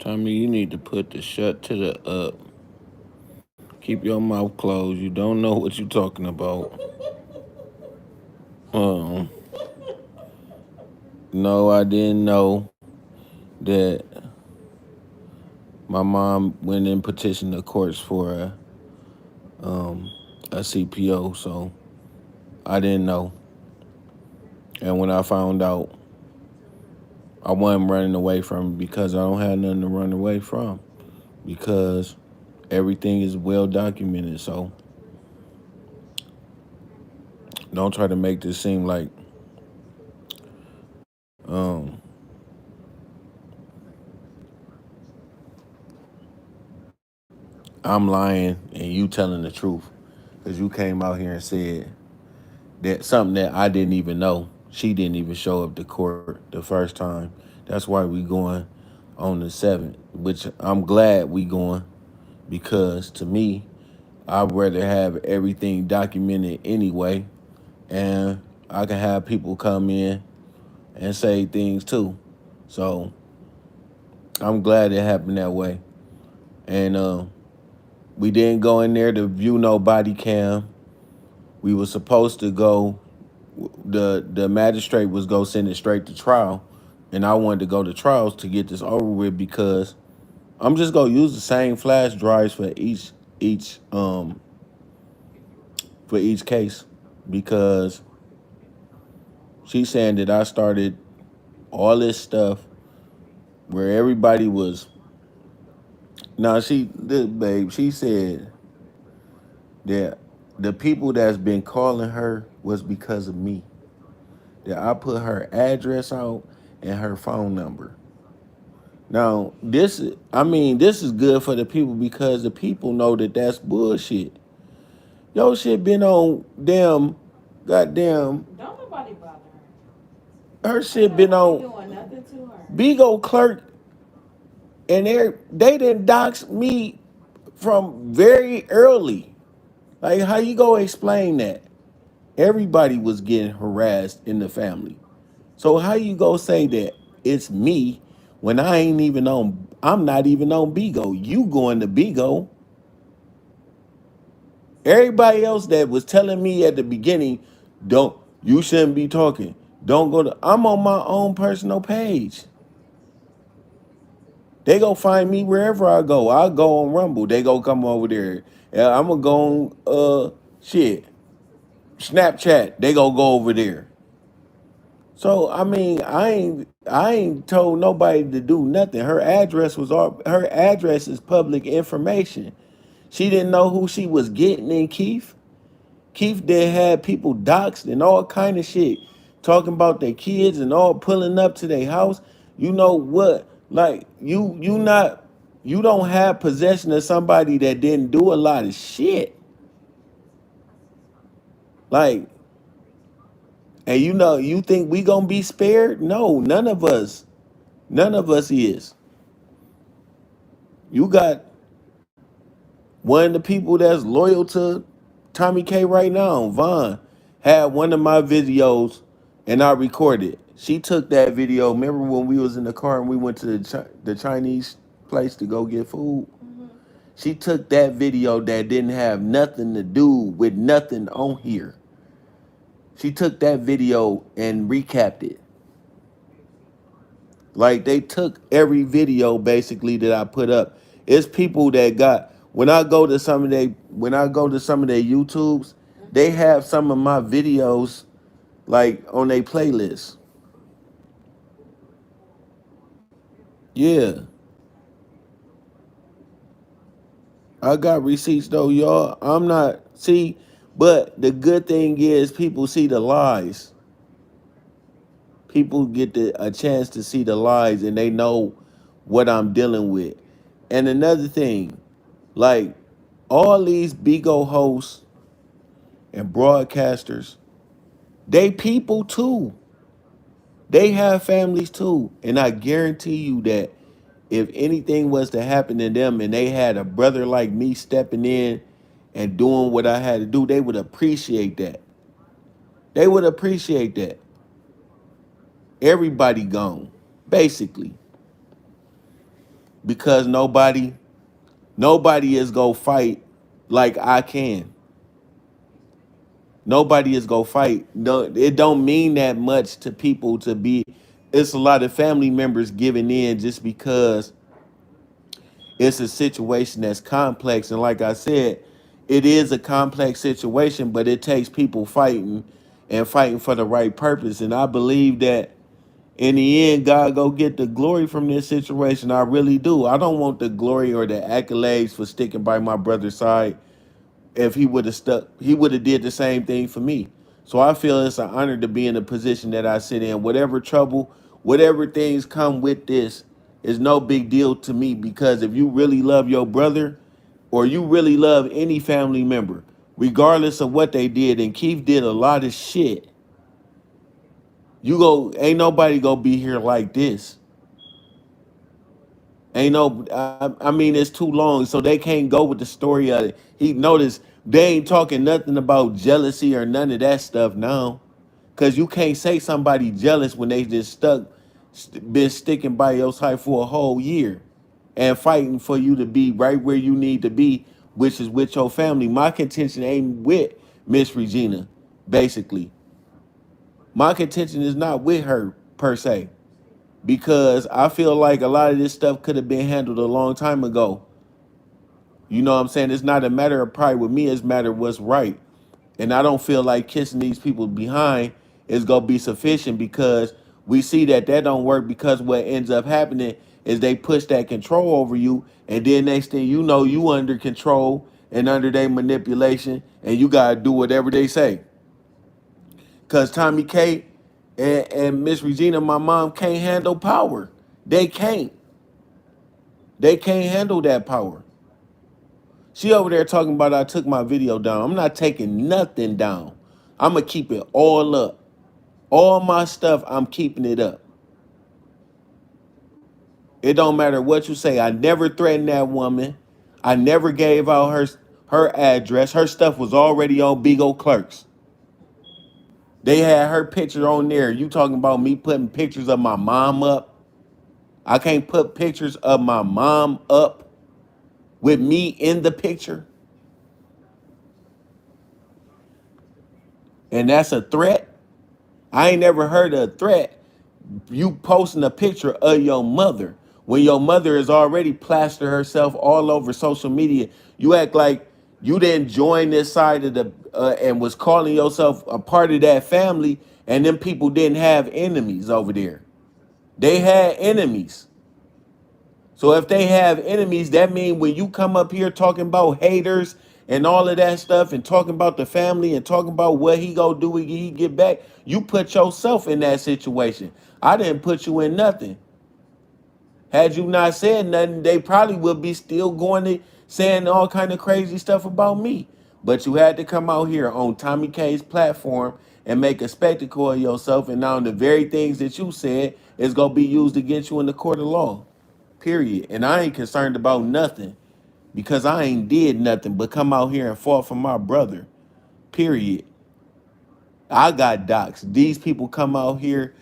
Tommy, you need to put the shut to the up. Keep your mouth closed. You don't know what you're talking about. Um, no, I didn't know that my mom went and petitioned the courts for a CPO, so I didn't know. And when I found out, I wasn't running away from it because I don't have nothing to run away from because everything is well documented. So don't try to make this seem like I'm lying and you telling the truth because you came out here and said that something that I didn't even know. She didn't even show up to court the first time. That's why we going on the 7th, which I'm glad we going because to me, I'd rather have everything documented anyway, and I can have people come in and say things too. So I'm glad it happened that way. And we didn't go in there to view no body cam. We were supposed to go. The magistrate was go send it straight to trial, and I wanted to go to trials to get this over with because I'm just gonna use the same flash drives for each for each case because she's saying that I started all this stuff where everybody was. Now this babe, she said that the people that's been calling her was because of me. That I put her address out and her phone number. Now, this is good for the people because the people know that that's bullshit. Yo, shit been on damn, goddamn, Don't nobody bother her her. Ain't shit been nobody on doing nothing to her. Bigo clerk, and they didn't dox me from very early. Like, how you gonna explain that? Everybody was getting harassed in the family. So how you gonna say that it's me when I ain't even on? I'm not even on Bigo. You going to Bigo? Everybody else that was telling me at the beginning, don't you shouldn't be talking. Don't go to. I'm on my own personal page. They go find me wherever I go. I go on Rumble. They go come over there. I'm gonna go on shit Snapchat. They go over there. So I mean, I ain't told nobody to do nothing. Her address is public information. She didn't know who she was getting in Keith. Keith did had people doxxed and all kind of shit, talking about their kids and all pulling up to their house. You know what? Like you don't have possession of somebody that didn't do a lot of shit. Like, and you think we gonna be spared? No, none of us is. You got one of the people that's loyal to Tommy K right now, Vaughn, had one of my videos and I recorded. She took that video. Remember when we was in the car and we went to the Chinese place to go get food? Mm-hmm. She took that video that didn't have nothing to do with nothing on here. She took that video and recapped it. Like they took every video basically that I put up. It's people that got when I go to some of their YouTubes, they Mm-hmm. have some of my videos like on their playlist. Yeah. I got receipts though, y'all. I'm not see, but the good thing is people see the lies. People get a chance to see the lies and they know what I'm dealing with. And another thing, like all these Bigo hosts and broadcasters, they people too. They have families too. And I guarantee you that if anything was to happen to them and they had a brother like me stepping in and doing what I had to do, they would appreciate that. They would appreciate that. Everybody gone, basically. because nobody is gonna fight like I can. Nobody is gonna fight. No, it don't mean that much to people to be. It's a lot of family members giving in just because it's a situation that's complex. And like I said, it is a complex situation, but it takes people fighting and fighting for the right purpose. And I believe that in the end, God go get the glory from this situation. I really do. I don't want the glory or the accolades for sticking by my brother's side. If he would have stuck, he would have did the same thing for me. So I feel it's an honor to be in the position that I sit in. Whatever trouble, whatever things come with this is no big deal to me, because if you really love your brother or you really love any family member, regardless of what they did, and Keith did a lot of shit, ain't nobody gonna be here like this. Ain't no, I mean, it's too long, so they can't go with the story of it. He noticed they ain't talking nothing about jealousy or none of that stuff now, cause you can't say somebody jealous when they just been sticking by your side for a whole year, and fighting for you to be right where you need to be, which is with your family. My contention ain't with Miss Regina, basically. My contention is not with her per se, because I feel like a lot of this stuff could have been handled a long time ago. You know what I'm saying? It's not a matter of pride with me, it's a matter of what's right. And I don't feel like kissing these people behind is gonna be sufficient, because we see that that don't work, because what ends up happening is they push that control over you, and then next thing you know, you under control and under their manipulation, and you gotta do whatever they say. Cause Tommy K and Miss Regina, my mom, can't handle power. They can't. They can't handle that power. She over there talking about I took my video down. I'm not taking nothing down. I'm gonna keep it all up. All my stuff, I'm keeping it up. It don't matter what you say. I never threatened that woman. I never gave out her address. Her stuff was already on Beagle Clerks. They had her picture on there. You talking about me putting pictures of my mom up? I can't put pictures of my mom up with me in the picture. And that's a threat. I ain't never heard of a threat. You posting a picture of your mother when your mother has already plastered herself all over social media. You act like you didn't join this side of the and was calling yourself a part of that family, and them people didn't have enemies over there. They had enemies. So if they have enemies, that means when you come up here talking about haters and all of that stuff, and talking about the family and talking about what he go do when he get back, you put yourself in that situation. I didn't put you in nothing. Had you not said nothing, they probably would be still going to saying all kind of crazy stuff about me. But you had to come out here on Tommy K's platform and make a spectacle of yourself, and now the very things that you said is gonna be used against you in the court of law. Period. And I ain't concerned about nothing, because I ain't did nothing but come out here and fought for my brother. Period. I got docs. These people come out here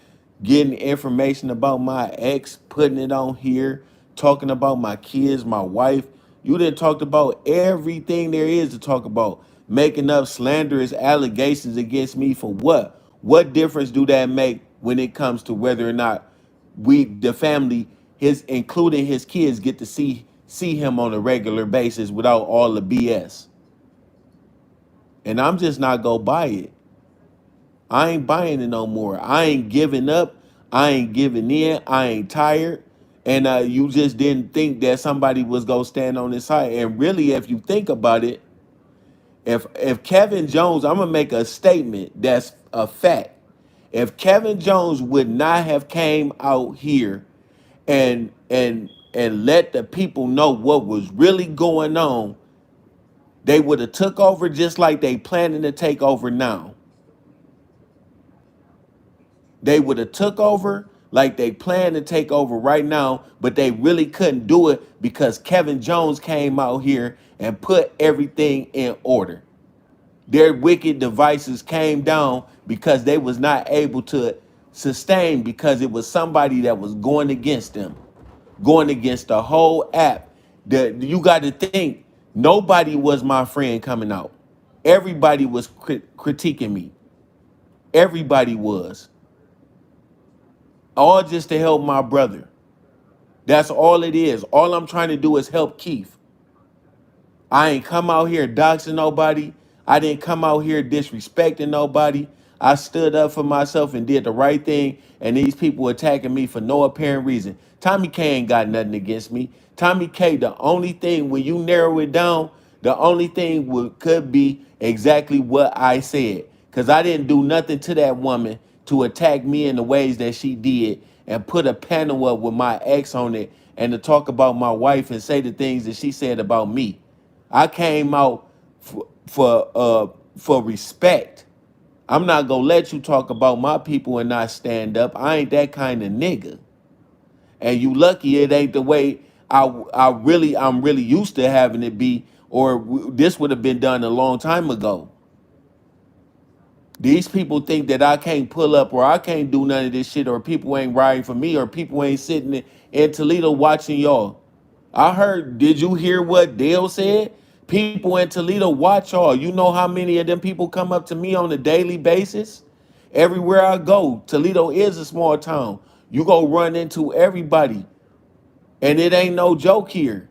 getting information about my ex, putting it on here, talking about my kids, my wife. You done talked about everything there is to talk about, making up slanderous allegations against me for what? What difference do that make when it comes to whether or not we, the family, his including his kids, get to see him on a regular basis without all the BS? And I'm just not gonna buy it. I ain't buying it no more. I ain't giving up. I ain't giving in. I ain't tired. And you just didn't think that somebody was gonna stand on his side. And really, if you think about it, if Kevin Jones, I'm gonna make a statement that's a fact. If Kevin Jones would not have came out here and let the people know what was really going on, they would have took over just like they planning to take over now. They would have took over like they plan to take over right now, but they really couldn't do it because Kevin Jones came out here and put everything in order. Their wicked devices came down because they was not able to sustain, because it was somebody that was going against them. going against the whole app. You got to think, nobody was my friend coming out. Everybody was critiquing me. Everybody was. All just to help my brother. That's all it is. All I'm trying to do is help Keith. I ain't come out here doxing nobody. I didn't come out here disrespecting nobody. I stood up for myself and did the right thing, and these people attacking me for no apparent reason. Tommy K ain't got nothing against me. Tommy K, the only thing, when you narrow it down, the only thing could be exactly what I said. Because I didn't do nothing to that woman to attack me in the ways that she did and put a panel up with my ex on it and to talk about my wife and say the things that she said about me. I came out for respect. I'm not gonna let you talk about my people and not stand up. I ain't that kind of nigga. And you lucky it ain't the way I'm really used to having it be, or this would have been done a long time ago. These people think that I can't pull up or I can't do none of this shit, or people ain't riding for me, or people ain't sitting in Toledo watching y'all. I heard, did you hear what Dale said? People in Toledo watch y'all. You know how many of them people come up to me on a daily basis? Everywhere I go, Toledo is a small town. You go run into everybody, and it ain't no joke here.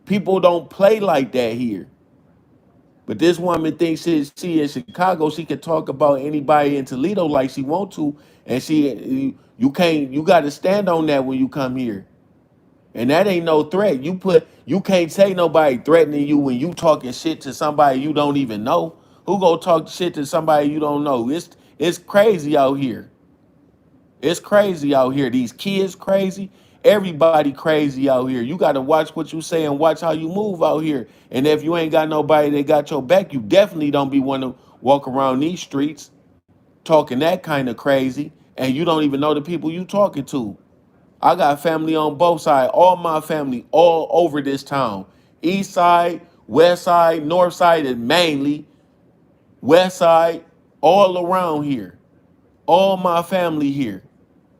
People don't play like that here. But this woman thinks she in Chicago, she can talk about anybody in Toledo like she want to, and you can't. You got to stand on that when you come here. And that ain't no threat. You can't say nobody threatening you when you talking shit to somebody you don't even know. Who go talk shit to somebody you don't know? It's crazy out here. It's crazy out here. These kids crazy. Everybody crazy out here. You got to watch what you say and watch how you move out here. And if you ain't got nobody that got your back, you definitely don't be want to walk around these streets talking that kind of crazy, and you don't even know the people you talking to. I got family on both sides, all my family all over this town. East side, west side, north side, and mainly west side, all around here. All my family here.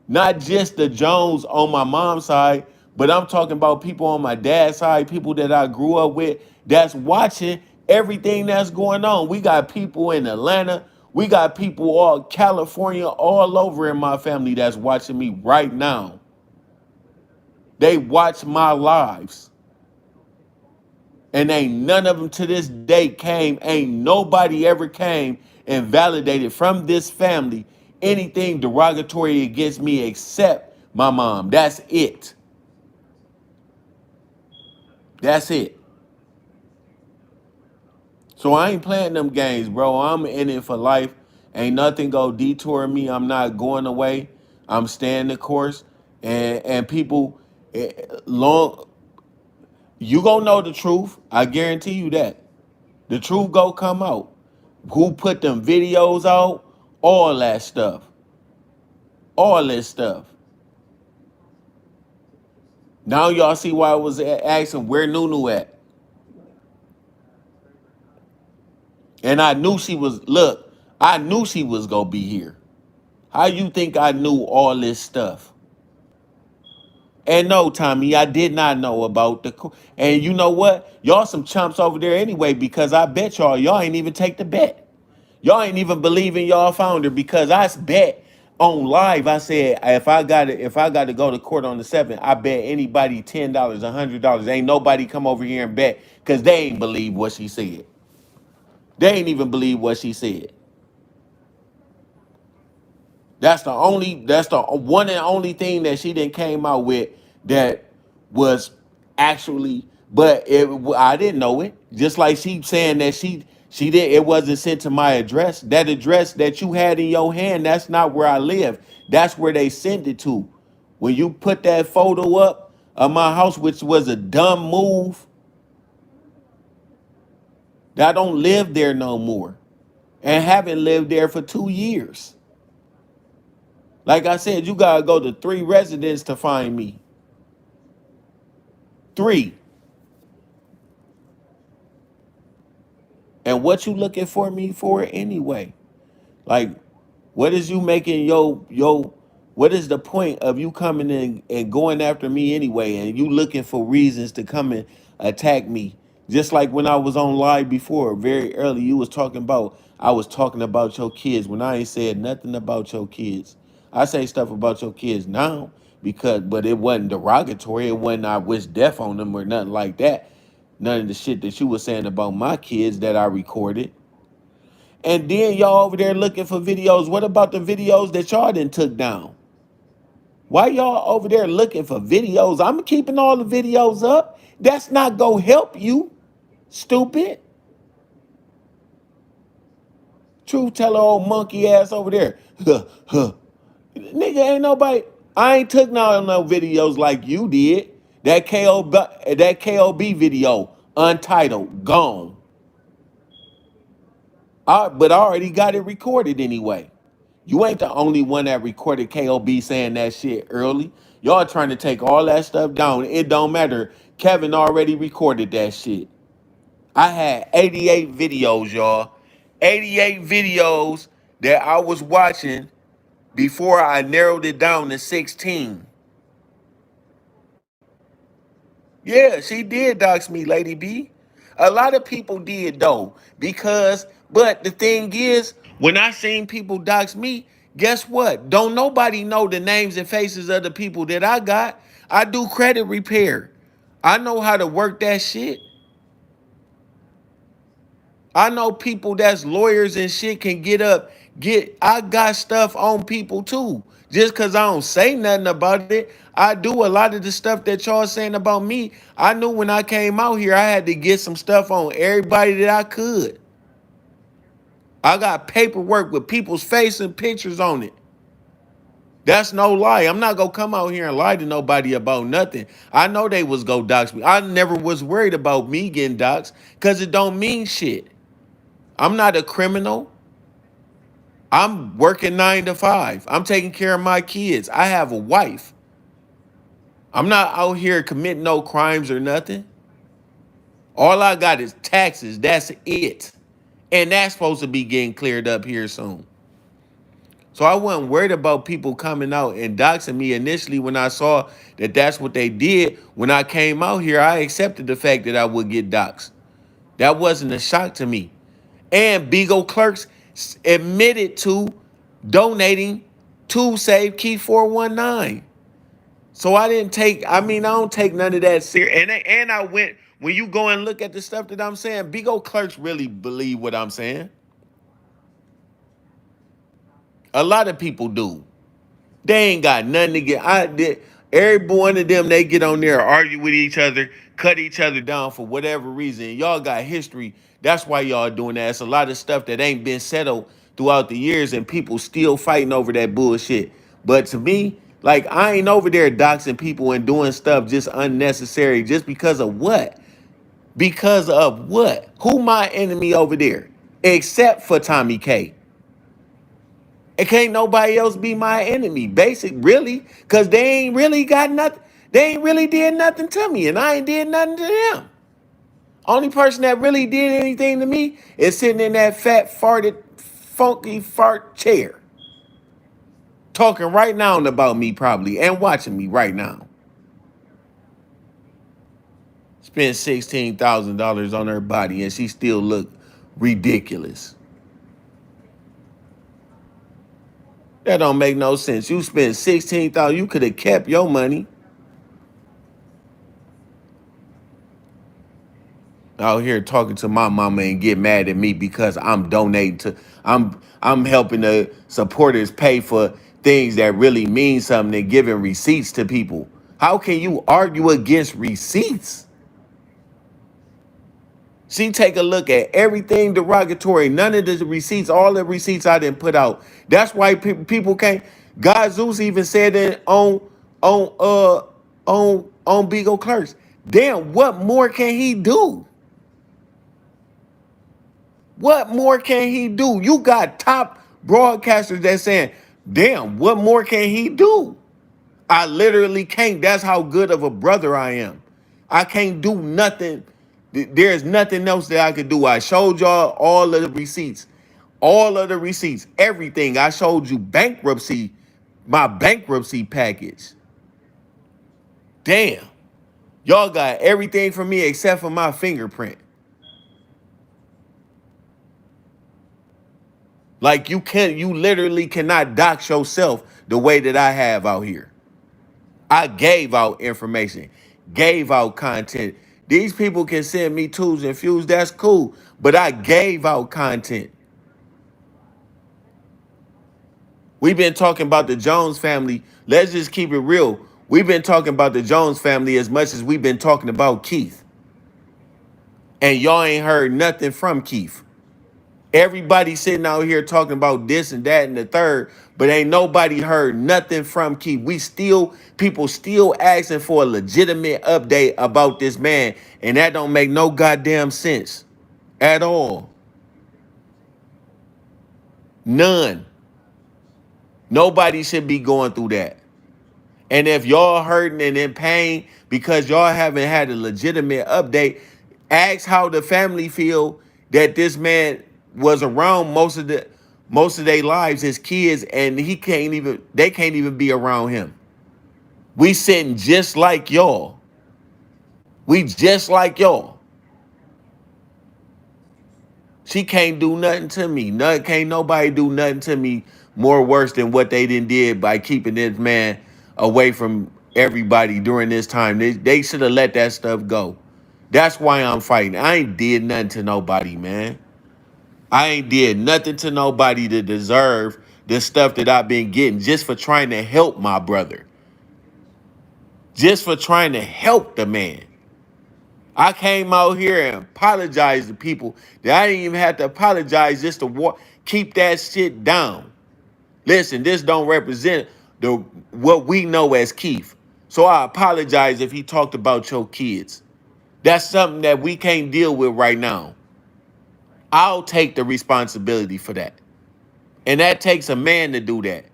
Not just the Jones on my mom's side, but I'm talking about people on my dad's side, people that I grew up with that's watching everything that's going on. We got people in Atlanta. We got people all California, all over in my family that's watching me right now. They watch my lives. And ain't none of them to this day came, ain't nobody ever came and validated from this family anything derogatory against me except my mom. That's it. That's it. So I ain't playing them games, bro. I'm in it for life. Ain't nothing go detour me. I'm not going away. I'm staying the course. And people, long you gonna know the truth. I guarantee you that. The truth go come out. Who put them videos out? All that stuff. All this stuff. Now y'all see why I was asking where Nunu at. And I knew she was, look, I knew she was gonna be here. How you think I knew all this stuff? And no, Tommy, I did not know about and you know what? Y'all some chumps over there anyway, because I bet y'all ain't even take the bet. Y'all ain't even believe in y'all founder, because I bet on live. I said if I got to go to court on the 7th, I bet anybody $10, $100. Ain't nobody come over here and bet, because they ain't believe what she said. They ain't even believe what she said. That's the one and only thing that she didn't came out with that was actually, I didn't know it. Just like she saying that she did, it wasn't sent to my address. That address that you had in your hand, that's not where I live. That's where they sent it to. When you put that photo up of my house, which was a dumb move, I don't live there no more, and haven't lived there for 2 years. Like I said, you gotta go to 3 residents to find me. 3. And what you looking for me for anyway? Like, what is you making What is the point of you coming in and going after me anyway, and you looking for reasons to come and attack me? Just like when I was on live before, very early, you was talking about I was talking about your kids when I ain't said nothing about your kids. I say stuff about your kids now because, but it wasn't derogatory. It wasn't I wish death on them or nothing like that. None of the shit that you were saying about my kids that I recorded. And then y'all over there looking for videos. What about the videos that y'all didn't took down? Why y'all over there looking for videos? I'm keeping all the videos up. That's not gonna help you, stupid. Truth teller old monkey ass over there. Huh, huh. Nigga, ain't nobody. I ain't took no videos like you did. That KOB video, untitled, gone. But I already got it recorded anyway. You ain't the only one that recorded KOB saying that shit early. Y'all trying to take all that stuff down. It don't matter. Kevin already recorded that shit. I had 88 videos, y'all. 88 videos that I was watching before I narrowed it down to 16. Yeah, she did dox me, Lady B. A lot of people did though, but the thing is, when I seen people dox me, guess what? Don't nobody know the names and faces of the people that I got. I do credit repair. I know how to work that shit. I know people that's lawyers and shit can I got stuff on people too. Just cause I don't say nothing about it. I do a lot of the stuff that y'all saying about me. I knew when I came out here, I had to get some stuff on everybody that I could. I got paperwork with people's face and pictures on it. That's no lie. I'm not gonna come out here and lie to nobody about nothing. I know they was go dox me. I never was worried about me getting doxxed because it don't mean shit. I'm not a criminal. I'm working 9 to 5. I'm taking care of my kids. I have a wife. I'm not out here committing no crimes or nothing. All I got is taxes. That's it. And that's supposed to be getting cleared up here soon. So I wasn't worried about people coming out and doxing me initially when I saw that that's what they did. When I came out here, I accepted the fact that I would get doxed. That wasn't a shock to me. And Beagle Clerks admitted to donating to Save Key 419. So I don't take none of that serious. And I went, when you go and look at the stuff that I'm saying, Beagle Clerks really believe what I'm saying. A lot of people do. They ain't got nothing to get. Every one of them, they get on there, argue with each other, cut each other down for whatever reason. Y'all got history. That's why y'all doing that. It's a lot of stuff that ain't been settled throughout the years, and people still fighting over that bullshit. But to me, like, I ain't over there doxing people and doing stuff just unnecessary just because of what? Because of what? Who my enemy over there? Except for Tommy K. It can't nobody else be my enemy, really, because they ain't really got nothing. They ain't really did nothing to me, and I ain't did nothing to them. Only person that really did anything to me is sitting in that fat, farted, funky fart chair, talking right now about me probably, and watching me right now. Spent $16,000 on her body, and she still look ridiculous. That don't make no sense. You spent 16,000. You could have kept your money. Out here talking to my mama and get mad at me because I'm donating to I'm helping the supporters pay for things that really mean something and giving receipts to people. How can you argue against receipts? She take a look at everything derogatory. None of the receipts, all the receipts I didn't put out. That's why people can't. God Zeus even said it on Beagle Clerks. Damn, what more can he do? What more can he do? You got top broadcasters that saying, damn, what more can he do? I literally can't. That's how good of a brother I am. I can't do nothing. There's nothing else that I could do. I showed y'all all of the receipts. All of the receipts. Everything. I showed you bankruptcy My bankruptcy package. Damn. Y'all got everything from me except for my fingerprint. Like you literally cannot dox yourself the way that I have out here. I gave out information, gave out content. These people can send me tools and fuse, that's cool. But I gave out content. We've been talking about the Jones family. Let's just keep it real. We've been talking about the Jones family as much as we've been talking about Keith. And y'all ain't heard nothing from Keith. Everybody sitting out here talking about this and that and the third, but ain't nobody heard nothing from Keith. People still asking for a legitimate update about this man, and that don't make no goddamn sense at all. None. Nobody should be going through that. And if y'all hurting and in pain because y'all haven't had a legitimate update, ask how the family feel that this man was around most of their lives as kids, and they can't even be around him. We sitting just like y'all. We just like y'all. She can't do nothing to me. Can't nobody do nothing to me more worse than what they did by keeping this man away from everybody during this time. They should have let that stuff go. That's why I'm fighting. I ain't did nothing to nobody, man. I ain't did nothing to nobody to deserve the stuff that I've been getting just for trying to help my brother. Just for trying to help the man. I came out here and apologized to people that I didn't even have to apologize just to keep that shit down. Listen, this don't represent what we know as Keith. So I apologize if he talked about your kids. That's something that we can't deal with right now. I'll take the responsibility for that. And that takes a man to do that.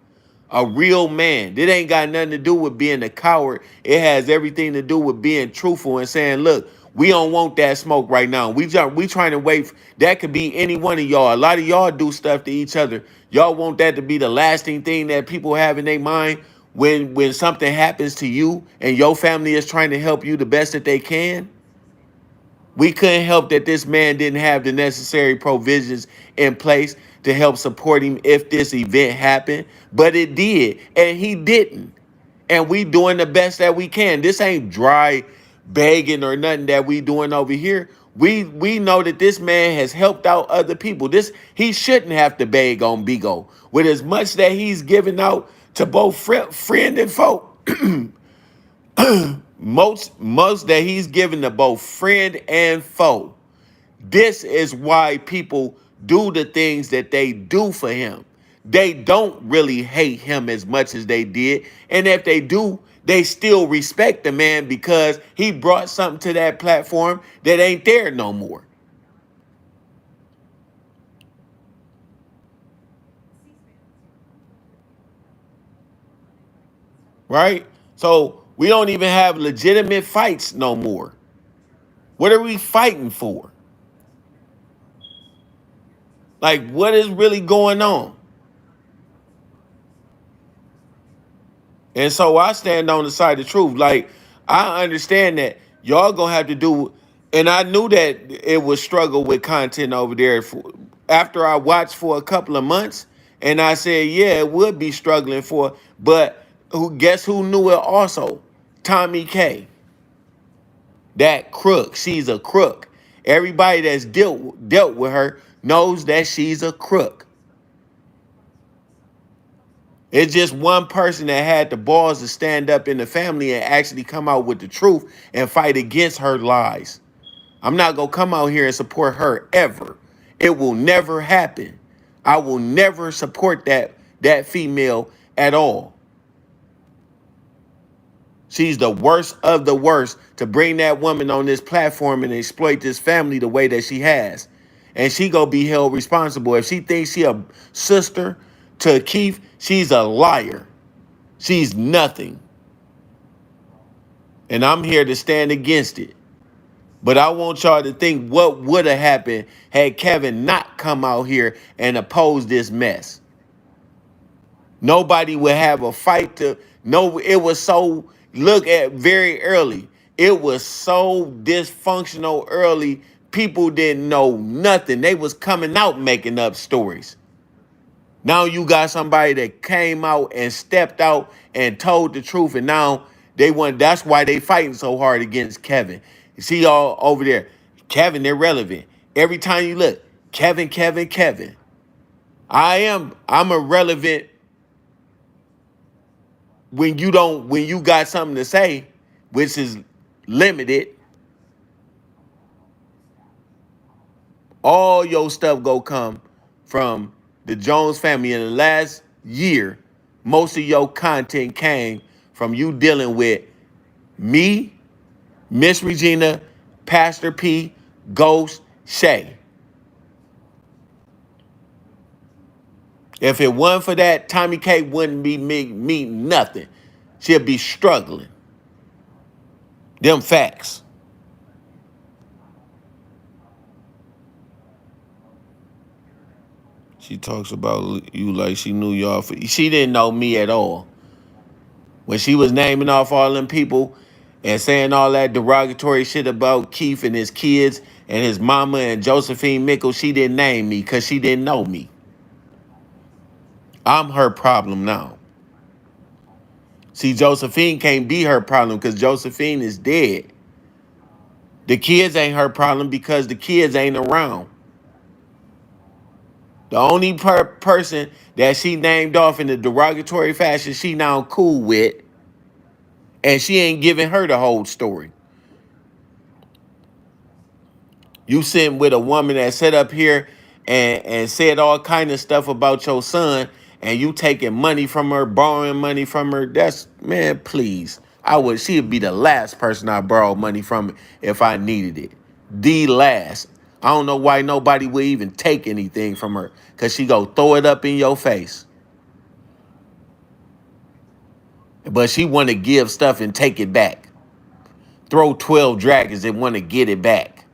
A real man. It ain't got nothing to do with being a coward. It has everything to do with being truthful and saying, look, we don't want that smoke right now. We trying to wait. That could be any one of y'all. A lot of y'all do stuff to each other. Y'all want that to be the lasting thing that people have in their mind when something happens to you and your family is trying to help you the best that they can. We couldn't help that this man didn't have the necessary provisions in place to help support him if this event happened, but it did, and he didn't. And we doing the best that we can. This ain't dry begging or nothing that we doing over here. We know that this man has helped out other people. He shouldn't have to beg on Bigo. With as much that he's given out to both friend and foe. Most that he's given to both friend and foe. This is why people do the things that they do for him. They don't really hate him as much as they did. And if they do, they still respect the man because he brought something to that platform that ain't there no more. Right? So we don't even have legitimate fights no more. What are we fighting for? Like, what is really going on? And so I stand on the side of the truth. Like, I understand that y'all gonna have to do, and I knew that it would struggle with content over there after I watched for a couple of months, and I said, yeah, it would be struggling for, but guess who knew it also? Tommy K. That crook. She's a crook. Everybody that's dealt with her knows that she's a crook. It's just one person that had the balls to stand up in the family and actually come out with the truth and fight against her lies. I'm not going to come out here and support her ever. It will never happen. I will never support that female at all. She's the worst of the worst to bring that woman on this platform and exploit this family the way that she has. And she gonna be held responsible. If she thinks she a sister to Keith, she's a liar. She's nothing. And I'm here to stand against it. But I want y'all to think what would have happened had Kevin not come out here and oppose this mess. Nobody would have a fight to no. It was so look at very early. It was so dysfunctional early. People didn't know nothing. They was coming out making up stories. Now you got somebody that came out and stepped out and told the truth, and now they want. That's why they fighting so hard against Kevin. You see all over there, Kevin irrelevant. Every time you look, Kevin, Kevin, Kevin. I'm irrelevant when you don't when you got something to say, which is limited. All your stuff go come from the Jones family. In the last year, most of your content came from you dealing with me, Miss Regina, Pastor P, Ghost, Shay. If it wasn't for that, Tommy K wouldn't be me nothing. She'll be struggling. Them facts. She talks about you like she knew y'all. She didn't know me at all. When she was naming off all them people and saying all that derogatory shit about Keith and his kids and his mama and Josephine Mickle, she didn't name me because she didn't know me. I'm her problem now. See, Josephine can't be her problem because Josephine is dead. The kids ain't her problem because the kids ain't around. The only person that she named off in a derogatory fashion she now cool with, and she ain't giving her the whole story. You sitting with a woman that sat up here and said all kind of stuff about your son, and you taking money from her, borrowing money from her. That's, man, please. She'd be the last person I borrowed money from if I needed it. The last. I don't know why nobody would even take anything from her, because she go throw it up in your face. But she want to give stuff and take it back. Throw 12 dragons and want to get it back.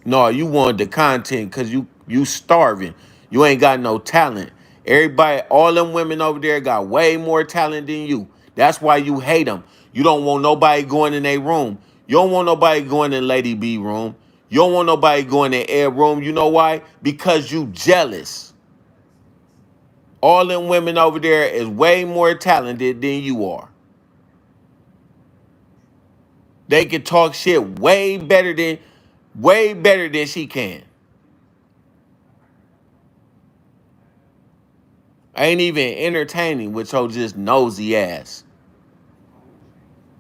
No, you want the content because you starving. You ain't got no talent. Everybody, all them women over there got way more talent than you. That's why you hate them. You don't want nobody going in their room. You don't want nobody going in Lady B room. You don't want nobody going in Air room. You know why? Because you jealous. All them women over there is way more talented than you are. They can talk shit way better than she can. Ain't even entertaining with your just nosy ass.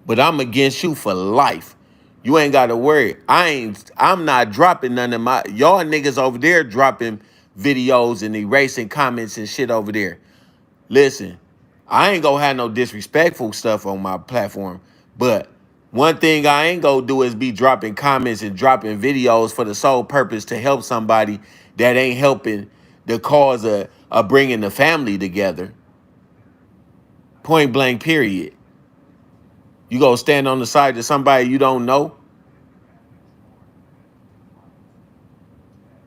But I'm against you for life. You ain't gotta worry. I'm not dropping none of my y'all niggas over there dropping videos and erasing comments and shit over there. Listen, I ain't gonna have no disrespectful stuff on my platform. But one thing I ain't gonna do is be dropping comments and dropping videos for the sole purpose to help somebody that ain't helping the cause of bringing the family together. Point blank, period. You go stand on the side of somebody you don't know?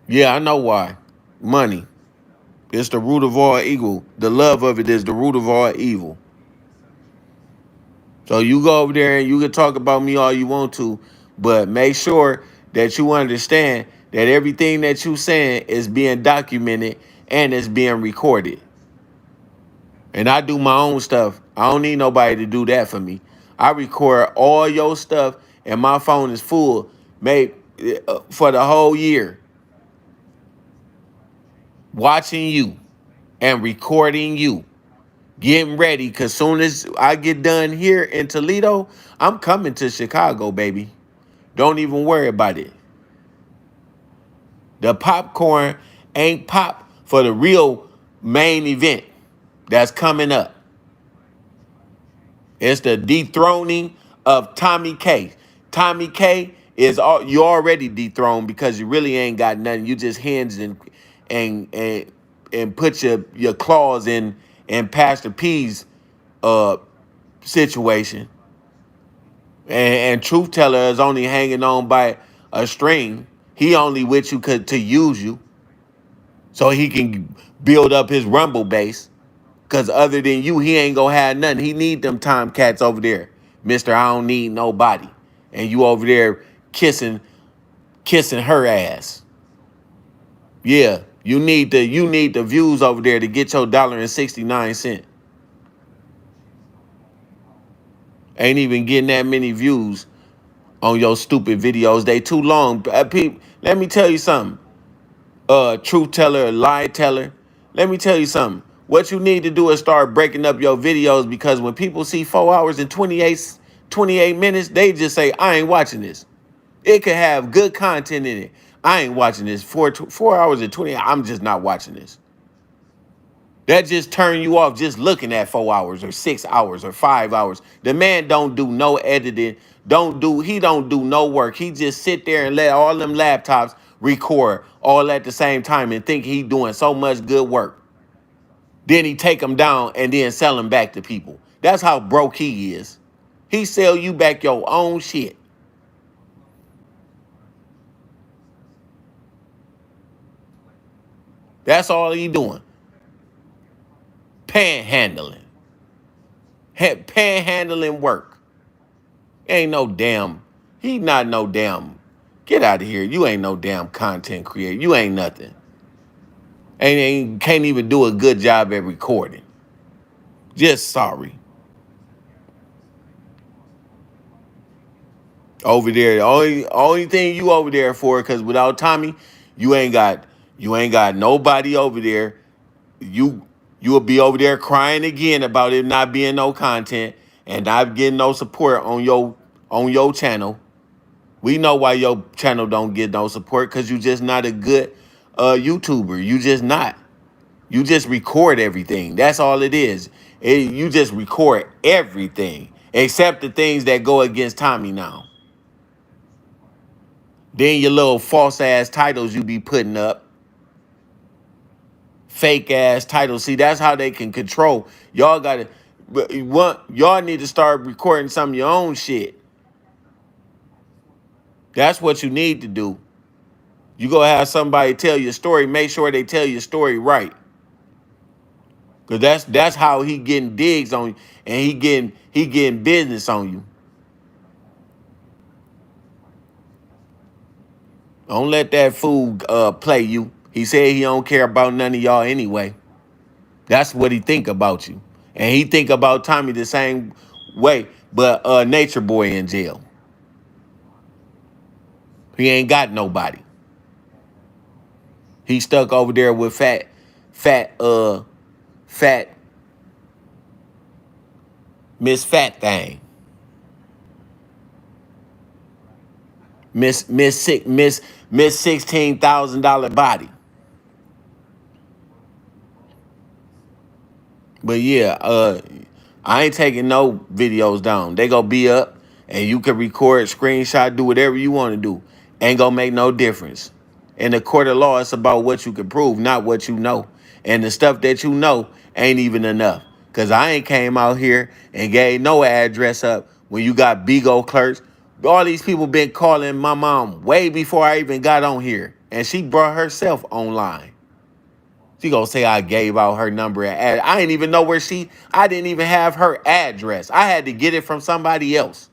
Yeah, I know why. Money. It's the root of all evil. The love of it is the root of all evil. So you go over there and you can talk about me all you want to, but make sure that you understand that everything that you saying is being documented and it's being recorded. And I do my own stuff. I don't need nobody to do that for me. I record all your stuff and my phone is full, made for the whole year. Watching you and recording you. Getting ready, because soon as I get done here in Toledo, I'm coming to Chicago, baby. Don't even worry about it. The popcorn ain't pop for the real main event that's coming up. It's the dethroning of Tommy K. Tommy K you already dethroned because you really ain't got nothing. You just hinged and put your claws in Pastor P's uh situation. And Truth Teller is only hanging on by a string. He only with you to use you. so he can build up his Rumble base. Cause other than you, he ain't gonna have nothing. He need them Tomcats over there, Mister. I don't need nobody, and you over there kissing her ass. Yeah, you need the views over there to get your $1.69. Ain't even getting that many views on your stupid videos. They too long. Let me tell you something. Truth teller, lie teller. Let me tell you something. What you need to do is start breaking up your videos, because when people see 4 hours and 28 minutes, they just say, I ain't watching this. It could have good content in it. I ain't watching this. 4 hours and 20. I'm just not watching this. That just turn you off just looking at 4 hours or 6 hours or 5 hours. The man don't do no editing. He don't do no work. He just sit there and let all them laptops record all at the same time and think he doing so much good work. Then he take them down and then sell them back to people. That's how broke he is. He sell you back your own shit. That's all he doing. Panhandling. Panhandling work. Ain't no damn. He not no damn. Get out of here. You ain't no damn content creator. You ain't nothing. Ain't can't even do a good job at recording. Just sorry. Over there, the only thing you over there for, because without Tommy, you ain't got nobody over there. You will be over there crying again about it not being no content and not getting no support on your channel. We know why your channel don't get no support, because you just not a good YouTuber. You just not. You just record everything. That's all it is. You just record everything except the things that go against Tommy now. Then your little false ass titles you be putting up. Fake ass titles. See, that's how they can control. Y'all gotta y'all need to start recording some of your own shit. That's what you need to do. You go have somebody tell your story, make sure they tell your story right. Cause that's how he getting digs on you, and he getting business on you. Don't let that fool play you. He said he don't care about none of y'all anyway. That's what he think about you. And he think about Tommy the same way, but Nature Boy in jail. He ain't got nobody. He stuck over there with fat fat Miss Fat Thing. Miss $16,000 body. But yeah, I ain't taking no videos down. They gonna be up, and you can record, screenshot, do whatever you want to do. Ain't gonna make no difference. In the court of law, it's about what you can prove, not what you know. And the stuff that you know ain't even enough. Cause I ain't came out here and gave no address up when you got Bigo clerks. All these people been calling my mom way before I even got on here, and she brought herself online. She gonna say I gave out her number and I didn't even know where I didn't even have her address. I had to get it from somebody else.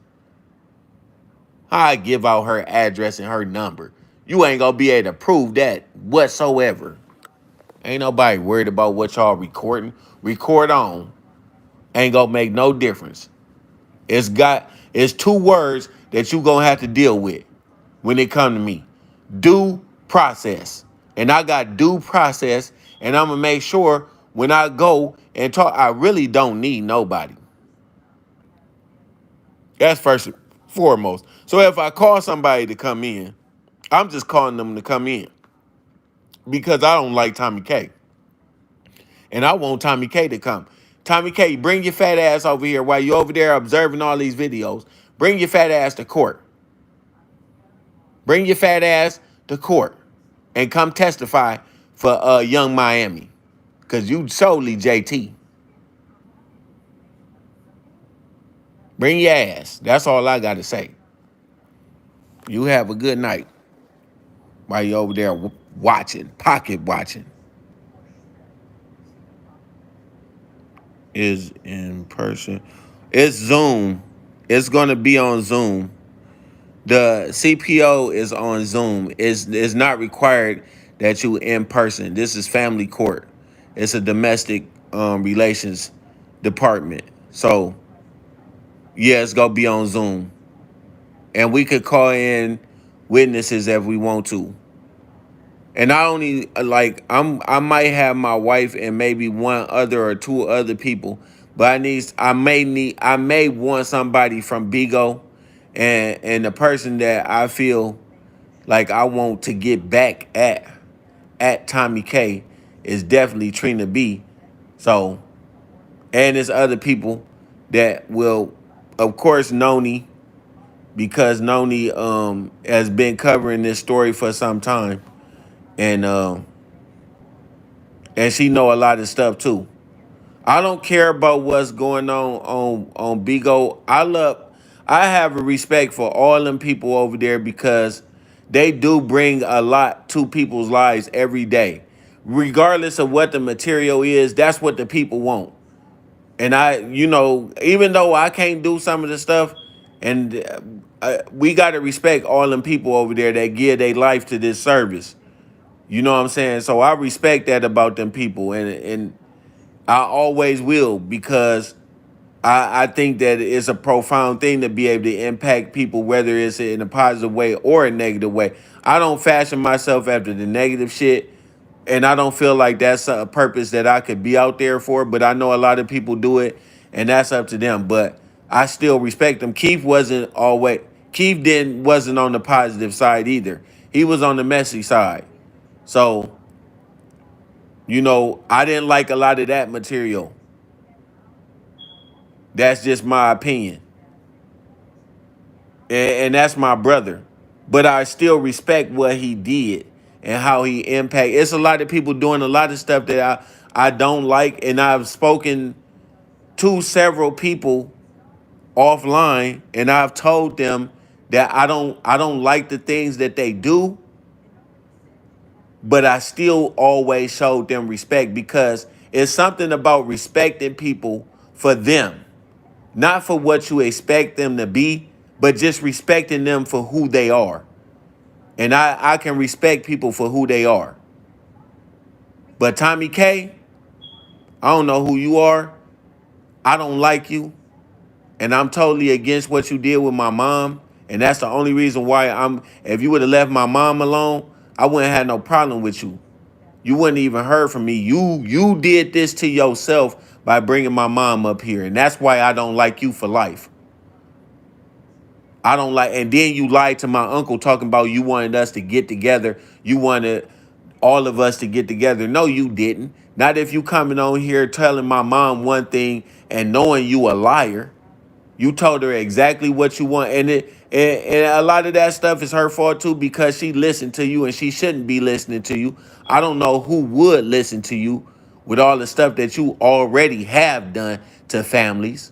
I give out her address and her number. You ain't gonna be able to prove that whatsoever. Ain't nobody worried about what y'all recording. Record on. Ain't gonna make no difference. It's two words that you gonna have to deal with when it come to me. Due process. And I got due process, and I'm gonna make sure when I go and talk, I really don't need nobody. That's first and foremost. So if I call somebody to come in, I'm just calling them to come in because I don't like Tommy K. And I want Tommy K to come. Tommy K, bring your fat ass over here while you're over there observing all these videos. Bring your fat ass to court. Bring your fat ass to court and come testify for Young Miami. Because you solely JT. Bring your ass. That's all I got to say. You have a good night while you're over there watching, pocket watching. is in person. It's Zoom. It's gonna be on Zoom. The CPO is on Zoom. It's not required that you in person. This is family court. It's a domestic relations department. So yeah, it's gonna be on Zoom, and we could call in witnesses if we want to. And I only like I might have my wife and maybe one other or two other people, but I may want somebody from Bigo, and the person that I feel like I want to get back at Tommy K is definitely Trina B. So, and there's other people that will, of course, Noni, because Noni has been covering this story for some time, and and she know a lot of stuff too. I don't care about what's going on Bigo. I have a respect for all them people over there because they do bring a lot to people's lives every day. Regardless of what the material is, that's what the people want. And even though I can't do some of the stuff, and we got to respect all them people over there that give their life to this service. You know what I'm saying? So I respect that about them people, and I always will because I think that it's a profound thing to be able to impact people, whether it's in a positive way or a negative way. I don't fashion myself after the negative shit, and I don't feel like that's a purpose that I could be out there for, but I know a lot of people do it, and that's up to them. But I still respect them. Keith didn't wasn't on the positive side either. He was on the messy side. So, I didn't like a lot of that material. That's just my opinion. And that's my brother. But I still respect what he did and how he impacted. It's a lot of people doing a lot of stuff that I don't like. And I've spoken to several people offline and I've told them that I don't like the things that they do, but I still always showed them respect because it's something about respecting people for them. Not for what you expect them to be, but just respecting them for who they are. And I can respect people for who they are. But Tommy K, I don't know who you are. I don't like you. And I'm totally against what you did with my mom. And that's the only reason why if you would have left my mom alone, I wouldn't have no problem with you. You wouldn't even heard from me. You did this to yourself by bringing my mom up here. And that's why I don't like you for life. I don't like, and then you lied to my uncle talking about you wanted us to get together. You wanted all of us to get together. No, you didn't. Not if you coming on here telling my mom one thing and knowing you a liar. You told her exactly what you want, and a lot of that stuff is her fault too because she listened to you and she shouldn't be listening to you. I don't know who would listen to you with all the stuff that you already have done to families.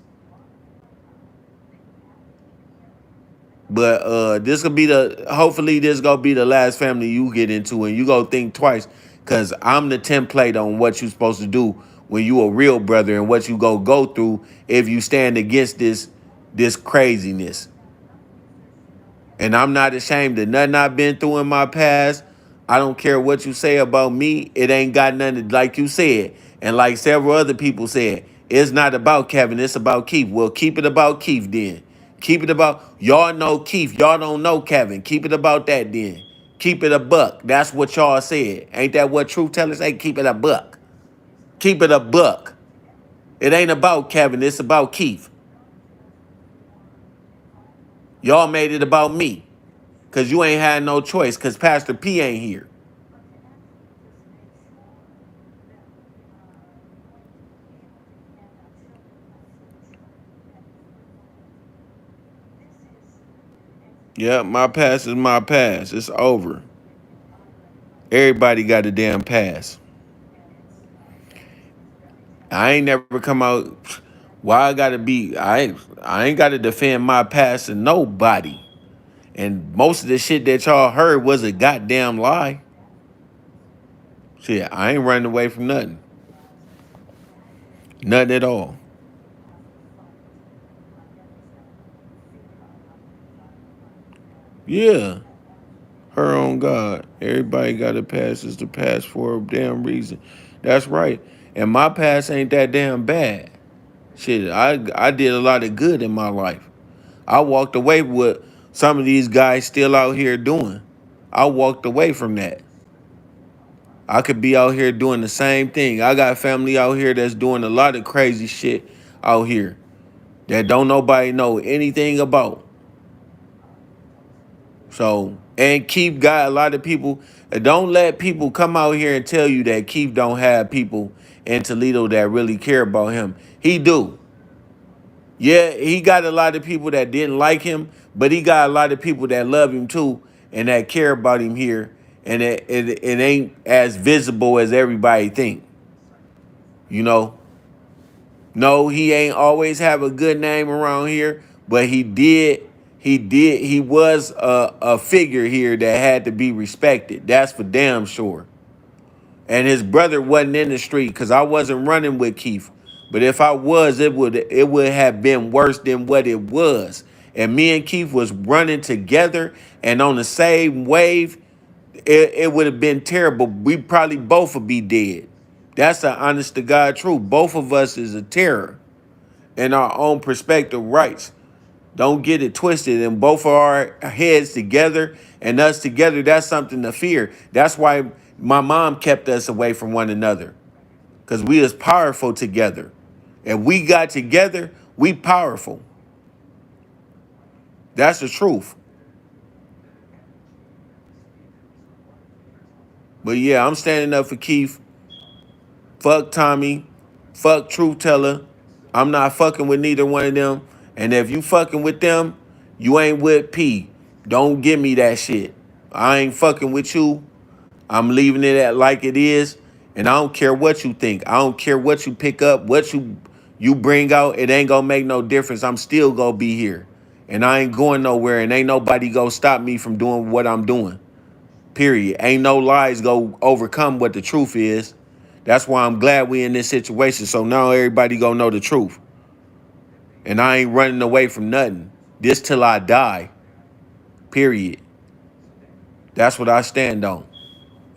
But this could be hopefully this gonna be the last family you get into and you go think twice. Cause I'm the template on what you supposed to do when you a real brother and what you go through if you stand against this craziness. And I'm not ashamed of nothing I've been through in my past. I don't care what you say about me. It ain't got nothing like you said. And like several other people said, it's not about Kevin, it's about Keith. Well, keep it about Keith then. Keep it about, y'all know Keith, y'all don't know Kevin. Keep it about that then. Keep it a buck. That's what y'all said. Ain't that what truth tellers say? Keep it a buck. Keep it a buck. It ain't about Kevin, it's about Keith. Y'all made it about me. Cause you ain't had no choice, cause Pastor P ain't here. Yeah, my past is my past. It's over. Everybody got a damn pass. I ain't never come out. Why I gotta be? I ain't gotta defend my past to nobody. And most of the shit that y'all heard was a goddamn lie. Shit, I ain't running away from nothing. Nothing at all. Yeah. Her own God. Everybody got a past is the past for a damn reason. That's right. And my past ain't that damn bad. Shit, I did a lot of good in my life. I walked away with some of these guys still out here doing. I walked away from that. I could be out here doing the same thing. I got family out here that's doing a lot of crazy shit out here that don't nobody know anything about. So, and Keith got a lot of people. Don't let people come out here and tell you that Keith don't have people in Toledo that really care about him. He do. Yeah, he got a lot of people that didn't like him, but he got a lot of people that love him too and that care about him here. And it ain't as visible as everybody think. You know, no, he ain't always have a good name around here, but he was a figure here that had to be respected. That's for damn sure. And his brother wasn't in the street because I wasn't running with Keith. But if I was, it would have been worse than what it was. And me and Keith was running together and on the same wave, it would have been terrible. We probably both would be dead. That's the honest to God truth. Both of us is a terror in our own perspective rights. Don't get it twisted. And both of our heads together and us together, that's something to fear. That's why my mom kept us away from one another. Because we is powerful together. And we got together, we powerful. That's the truth. But yeah, I'm standing up for Keith. Fuck Tommy. Fuck Truth Teller. I'm not fucking with neither one of them. And if you fucking with them, you ain't with P. Don't give me that shit. I ain't fucking with you. I'm leaving it at like it is. And I don't care what you think. I don't care what you pick up, what you bring out. It ain't gonna make no difference. I'm still gonna be here. And I ain't going nowhere. And ain't nobody gonna stop me from doing what I'm doing. Period. Ain't no lies go overcome what the truth is. That's why I'm glad we in this situation. So now everybody gonna know the truth. And I ain't running away from nothing. This till I die. Period. That's what I stand on.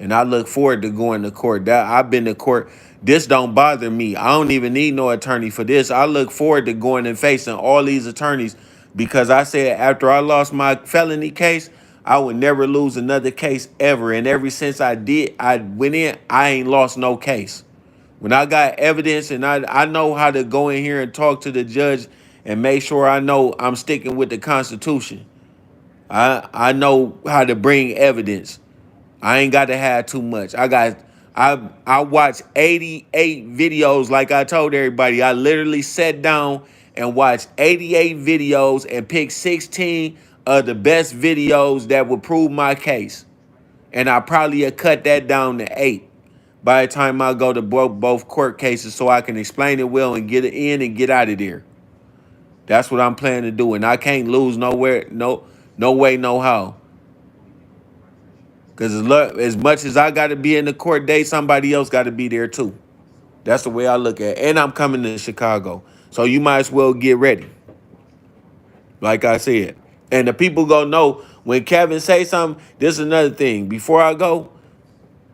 And I look forward to going to court. That I've been to court. This don't bother me. I don't even need no attorney for this. I look forward to going and facing all these attorneys because I said after I lost my felony case, I would never lose another case ever. And ever since I went in, I ain't lost no case. When I got evidence and I know how to go in here and talk to the judge and make sure I know I'm sticking with the Constitution. I know how to bring evidence. I ain't got to have too much. I watched 88 videos like I told everybody. I literally sat down and watched 88 videos and picked 16 of the best videos that would prove my case. And I probably have cut that down to 8 by the time I go to both court cases so I can explain it well and get it in and get out of there. That's what I'm planning to do. And I can't lose nowhere, no way, no how. Because as much as I got to be in the court date, somebody else got to be there too. That's the way I look at it. And I'm coming to Chicago. So you might as well get ready. Like I said. And the people gonna know when Kevin say something, this is another thing. Before I go,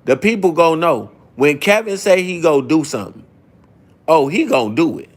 the people gonna know. When Kevin say he go do something, oh, he gonna do it.